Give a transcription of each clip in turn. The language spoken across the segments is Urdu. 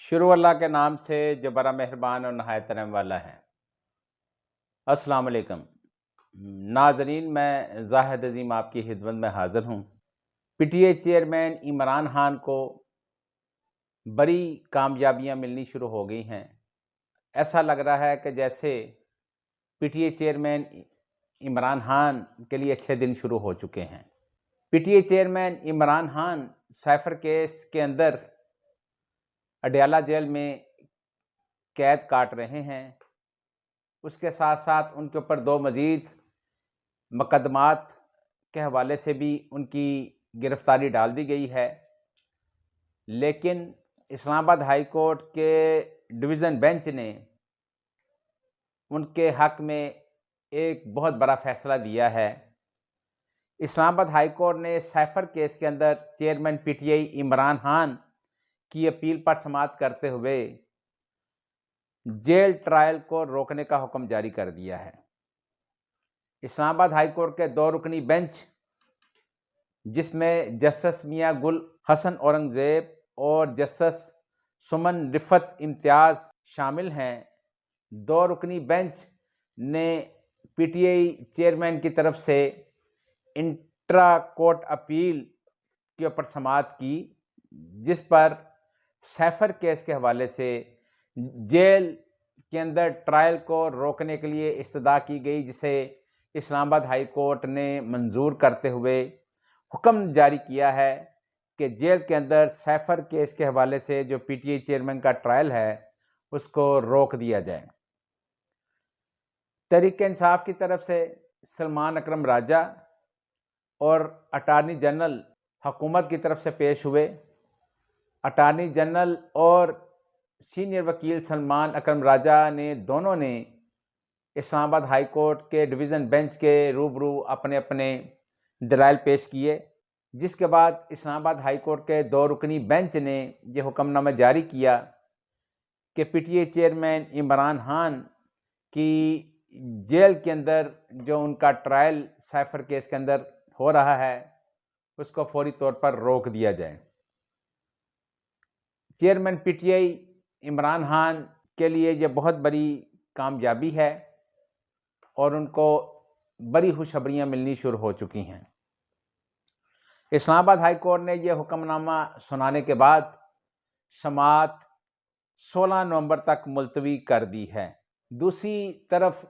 شروع اللہ کے نام سے جو بڑا مہربان اور نہایت رحم والا ہے۔ السلام علیکم ناظرین، میں زاہد عظیم آپ کی خدمت میں حاضر ہوں۔ پی T A chairman Imran Khan کو بڑی کامیابیاں ملنی شروع ہو گئی ہیں۔ ایسا لگ رہا ہے کہ جیسے پی T A chairman Imran Khan کے لیے اچھے دن شروع ہو چکے ہیں۔ پی T A chairman Imran Khan cipher case کے اندر اڈیالہ جیل میں قید کاٹ رہے ہیں۔ اس کے ساتھ ساتھ ان کے اوپر 2 مزید مقدمات کے حوالے سے بھی ان کی گرفتاری ڈال دی گئی ہے، لیکن اسلام آباد ہائی کورٹ کے ڈویژن بینچ نے ان کے حق میں ایک بہت بڑا فیصلہ دیا ہے۔ اسلام آباد ہائی کورٹ نے سائفر کیس کے اندر chairman P T I Imran Khan کی اپیل پر سماعت کرتے ہوئے جیل ٹرائل کو روکنے کا حکم جاری کر دیا ہے۔ اسلام آباد ہائی کورٹ کے 2 رکنی بینچ، جس میں جسٹس میاں گل حسن اورنگزیب اور جسٹس سمن رفت امتیاز شامل ہیں، 2 رکنی بینچ نے پی ٹی آئی چیئرمین کی طرف سے انٹرا کورٹ اپیل کے اوپر سماعت کی، جس پر سائفر کیس کے حوالے سے جیل کے اندر ٹرائل کو روکنے کے لیے استدعا کی گئی، جسے اسلام آباد ہائی کورٹ نے منظور کرتے ہوئے حکم جاری کیا ہے کہ جیل کے اندر سائفر کیس کے حوالے سے جو پی ٹی آئی چیئرمین کا ٹرائل ہے اس کو روک دیا جائے۔ تحریک انصاف کی طرف سے سلمان اکرم راجہ اور اٹارنی جنرل حکومت کی طرف سے پیش ہوئے۔ اٹارنی جنرل اور سینئر وکیل سلمان اکرم راجہ نے دونوں نے اسلام آباد ہائی کورٹ کے ڈویژن بینچ کے روبرو اپنے اپنے دلائل پیش کیے، جس کے بعد اسلام آباد ہائی کورٹ کے 2 رکنی بینچ نے یہ حکم نامہ جاری کیا کہ پی T A chairman Imran Khan کی جیل کے اندر جو ان کا ٹرائل سائفر کیس کے اندر ہو رہا ہے اس کو فوری طور پر روک دیا جائے۔ Chairman P T I Imran Khan کے لیے یہ بہت بڑی کامیابی ہے اور ان کو بڑی خوشخبریاں ملنی شروع ہو چکی ہیں۔ اسلام آباد ہائی کورٹ نے یہ حکم نامہ سنانے کے بعد سماعت 16 نومبر تک ملتوی کر دی ہے۔ دوسری طرف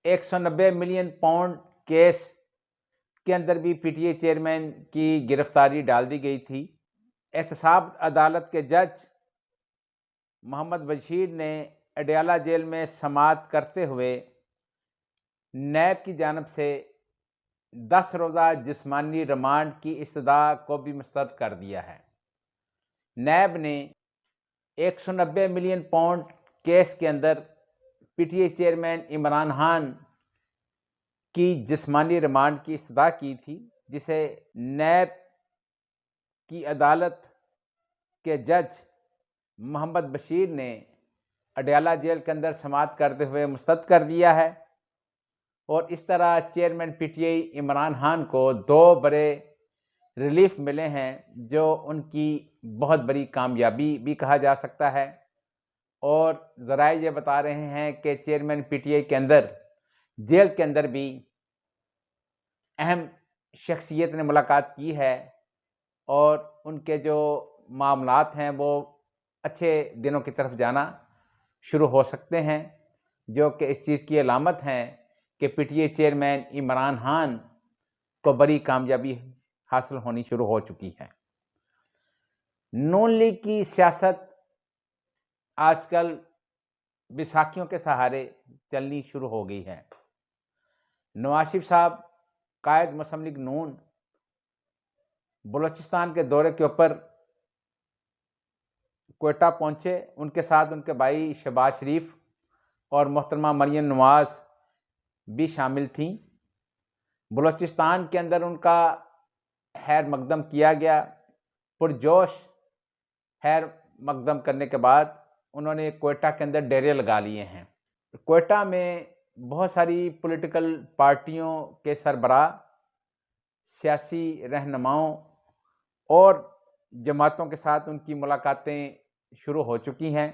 190 ملین پاؤنڈ کیس کے اندر بھی پی ٹی اے چیئرمین کی گرفتاری ڈال دی گئی تھی۔ احتساب عدالت کے جج محمد بشیر نے اڈیالہ جیل میں سماعت کرتے ہوئے نیب کی جانب سے 10 روزہ جسمانی ریمانڈ کی استدعا کو بھی مسترد کر دیا ہے۔ نیب نے 190 ملین پاؤنڈ کیس کے اندر P T A chairman Imran Khan کی جسمانی ریمانڈ کی استدعا کی تھی، جسے نیب کی عدالت کے جج محمد بشیر نے اڈیالہ جیل کے اندر سماعت کرتے ہوئے مسترد کر دیا ہے، اور اس طرح chairman P T I Imran Khan کو 2 بڑے ریلیف ملے ہیں، جو ان کی بہت بڑی کامیابی بھی کہا جا سکتا ہے۔ اور ذرائع یہ بتا رہے ہیں کہ چیئرمین پی ٹی آئی کے اندر جیل کے اندر بھی اہم شخصیت نے ملاقات کی ہے، اور ان کے جو معاملات ہیں وہ اچھے دنوں کی طرف جانا شروع ہو سکتے ہیں، جو کہ اس چیز کی علامت ہیں کہ پی T A chairman Imran Khan کو بڑی کامیابی حاصل ہونی شروع ہو چکی ہے۔ نون لیگ کی سیاست آج کل بیساکھیوں کے سہارے چلنی شروع ہو گئی ہے۔ نواز شریف صاحب قائد مسلم لیگ نون بلوچستان کے دورے کے اوپر کوئٹہ پہنچے۔ ان کے ساتھ ان کے بھائی شہباز شریف اور محترمہ مریم نواز بھی شامل تھیں۔ بلوچستان کے اندر ان کا خیر مقدم کیا گیا۔ پرجوش خیر مقدم کرنے کے بعد انہوں نے کوئٹہ کے اندر ڈیرے لگا لیے ہیں۔ کوئٹہ میں بہت ساری پولیٹیکل پارٹیوں کے سربراہ، سیاسی رہنماؤں اور جماعتوں کے ساتھ ان کی ملاقاتیں شروع ہو چکی ہیں۔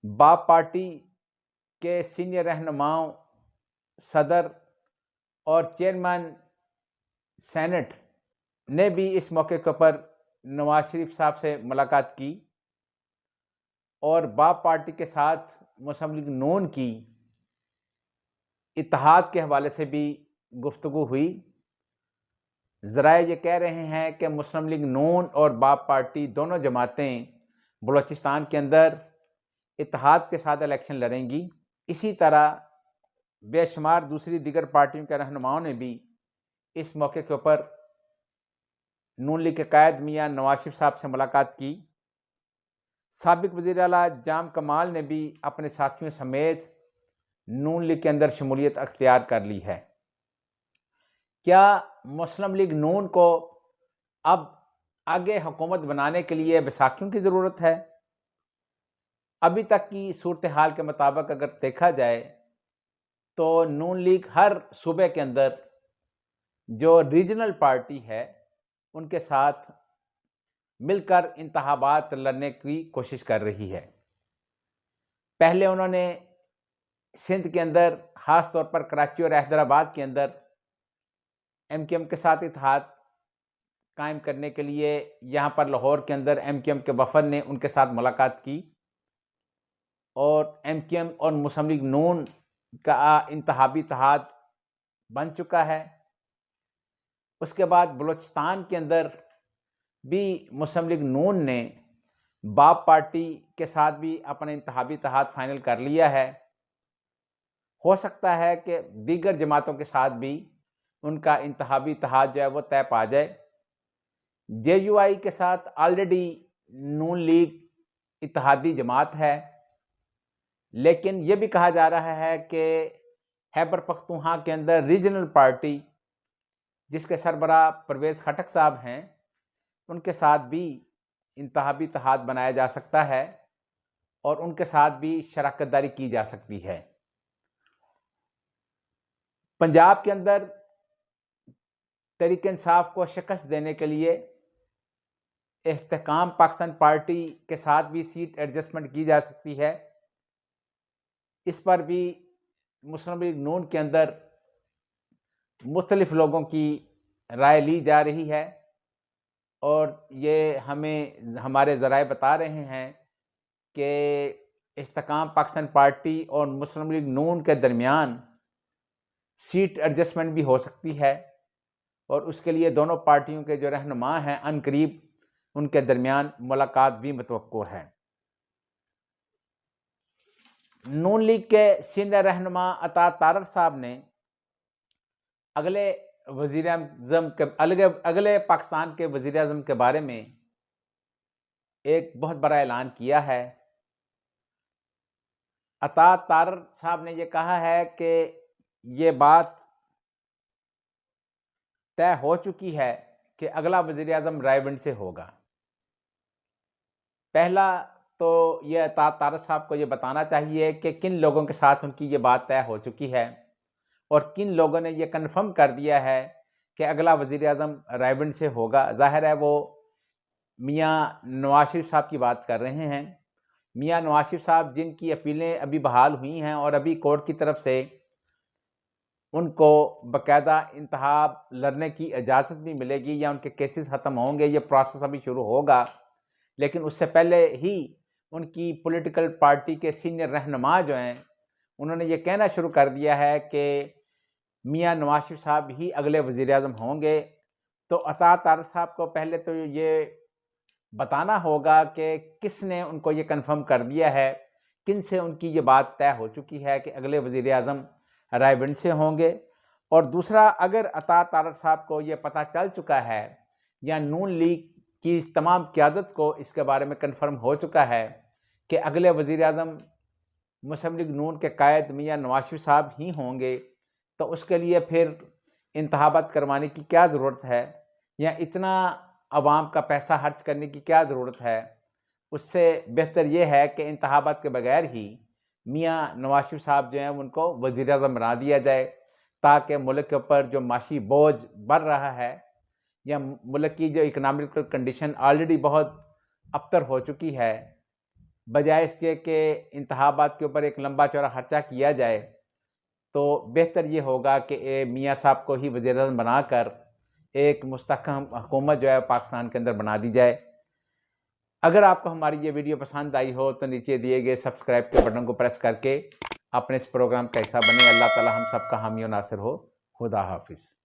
باپ پارٹی کے سینئر رہنماؤں، صدر اور چیئرمین سینٹ نے بھی اس موقع کے اوپر نواز شریف صاحب سے ملاقات کی اور باپ پارٹی کے ساتھ مسلم لیگ نون کی اتحاد کے حوالے سے بھی گفتگو ہوئی۔ ذرائع یہ کہہ رہے ہیں کہ مسلم لیگ نون اور باپ پارٹی دونوں جماعتیں بلوچستان کے اندر اتحاد کے ساتھ الیکشن لڑیں گی۔ اسی طرح بے شمار دوسری دیگر پارٹیوں کے رہنماؤں نے بھی اس موقع کے اوپر نون لیگ کے قائد میاں نواز شریف صاحب سے ملاقات کی۔ سابق وزیر اعلیٰ جام کمال نے بھی اپنے ساتھیوں سمیت نون لیگ کے اندر شمولیت اختیار کر لی ہے۔ کیا مسلم لیگ نون کو اب آگے حکومت بنانے کے لیے بیساکھیوں کی ضرورت ہے؟ ابھی تک کی صورتحال کے مطابق اگر دیکھا جائے تو نون لیگ ہر صوبے کے اندر جو ریجنل پارٹی ہے ان کے ساتھ مل کر انتخابات لڑنے کی کوشش کر رہی ہے۔ پہلے انہوں نے سندھ کے اندر، خاص طور پر کراچی اور حیدرآباد کے اندر ایم کیو ایم کے ساتھ اتحاد قائم کرنے کے لیے یہاں پر لاہور کے اندر ایم کیو ایم کے وفد نے ان کے ساتھ ملاقات کی اور ایم کیو ایم اور مسلم لیگ نون کا انتخابی اتحاد بن چکا ہے۔ اس کے بعد بلوچستان کے اندر بھی مسلم لیگ نون نے باپ پارٹی کے ساتھ بھی اپنا انتخابی اتحاد فائنل کر لیا ہے۔ ہو سکتا ہے کہ دیگر جماعتوں کے ساتھ بھی ان کا انتخابی اتحاد جو ہے وہ طے پا جائے۔ جے یو آئی کے ساتھ آلریڈی نون لیگ اتحادی جماعت ہے، لیکن یہ بھی کہا جا رہا ہے کہ خیبر پختونخوا کے اندر ریجنل پارٹی جس کے سربراہ پرویز خٹک صاحب ہیں، ان کے ساتھ بھی انتخابی اتحاد بنایا جا سکتا ہے اور ان کے ساتھ بھی شراکت داری کی جا سکتی ہے۔ پنجاب کے اندر تحریک انصاف کو شکست دینے کے لیے استحکام پاکستان پارٹی کے ساتھ بھی سیٹ ایڈجسٹمنٹ کی جا سکتی ہے۔ اس پر بھی مسلم لیگ نون کے اندر مختلف لوگوں کی رائے لی جا رہی ہے اور یہ ہمیں ہمارے ذرائع بتا رہے ہیں کہ استحکام پاکستان پارٹی اور مسلم لیگ نون کے درمیان سیٹ ایڈجسٹمنٹ بھی ہو سکتی ہے اور اس کے لیے دونوں پارٹیوں کے جو رہنما ہیں عن قریب ان کے درمیان ملاقات بھی متوقع ہے۔ نون لیگ کے سینئر رہنما عطا تارڑ صاحب نے اگلے وزیر اعظم کے اگلے پاکستان کے وزیر اعظم کے بارے میں ایک بہت بڑا اعلان کیا ہے۔ عطا تارڑ صاحب نے یہ کہا ہے کہ یہ بات طے ہو چکی ہے کہ اگلا وزیر اعظم رائے ونڈ سے ہوگا۔ پہلا تو یہ عطا تارڑ صاحب کو یہ بتانا چاہیے کہ کن لوگوں کے ساتھ ان کی یہ بات طے ہو چکی ہے اور کن لوگوں نے یہ کنفرم کر دیا ہے کہ اگلا وزیر اعظم رائے ونڈ سے ہوگا۔ ظاہر ہے وہ میاں نواز شریف صاحب کی بات کر رہے ہیں۔ میاں نواز شریف صاحب جن کی اپیلیں ابھی بحال ہوئی ہیں اور ابھی کورٹ کی طرف سے ان کو باقاعدہ انتخاب لڑنے کی اجازت بھی ملے گی یا ان کے کیسز ختم ہوں گے، یہ پروسیس ابھی شروع ہوگا، لیکن اس سے پہلے ہی ان کی پولیٹیکل پارٹی کے سینئر رہنما جو ہیں انہوں نے یہ کہنا شروع کر دیا ہے کہ میاں نواز شریف صاحب ہی اگلے وزیر اعظم ہوں گے۔ تو عطا تارڑ صاحب کو پہلے تو یہ بتانا ہوگا کہ کس نے ان کو یہ کنفرم کر دیا ہے، کن سے ان کی یہ بات طے ہو چکی ہے کہ اگلے وزیر اعظم رائے ونڈ سے ہوں گے۔ اور دوسرا، اگر عطا تارڑ صاحب کو یہ پتہ چل چکا ہے یا نون لیگ کی تمام قیادت کو اس کے بارے میں کنفرم ہو چکا ہے کہ اگلے وزیر اعظم مسلم لیگ نون کے قائد میاں نواز شریف صاحب ہی ہوں گے، تو اس کے لیے پھر انتخابات کروانے کی کیا ضرورت ہے یا اتنا عوام کا پیسہ خرچ کرنے کی کیا ضرورت ہے؟ اس سے بہتر یہ ہے کہ انتخابات کے بغیر ہی میاں نواز شریف صاحب جو ہیں ان کو وزیر اعظم بنا دیا جائے، تاکہ ملک کے اوپر جو معاشی بوجھ بڑھ رہا ہے یا ملک کی جو اکنامکل کنڈیشن آلریڈی بہت ابتر ہو چکی ہے، بجائے اس کے کہ انتخابات کے اوپر ایک لمبا چوڑا خرچہ کیا جائے تو بہتر یہ ہوگا کہ میاں صاحب کو ہی وزیر اعظم بنا کر ایک مستحکم حکومت جو ہے پاکستان کے اندر بنا دی جائے۔ اگر آپ کو ہماری یہ ویڈیو پسند آئی ہو تو نیچے دیے گئے سبسکرائب کے بٹن کو پریس کر کے اپنے اس پروگرام کا حصہ بنے۔ اللہ تعالی ہم سب کا حامی و ناصر ہو۔ خدا حافظ۔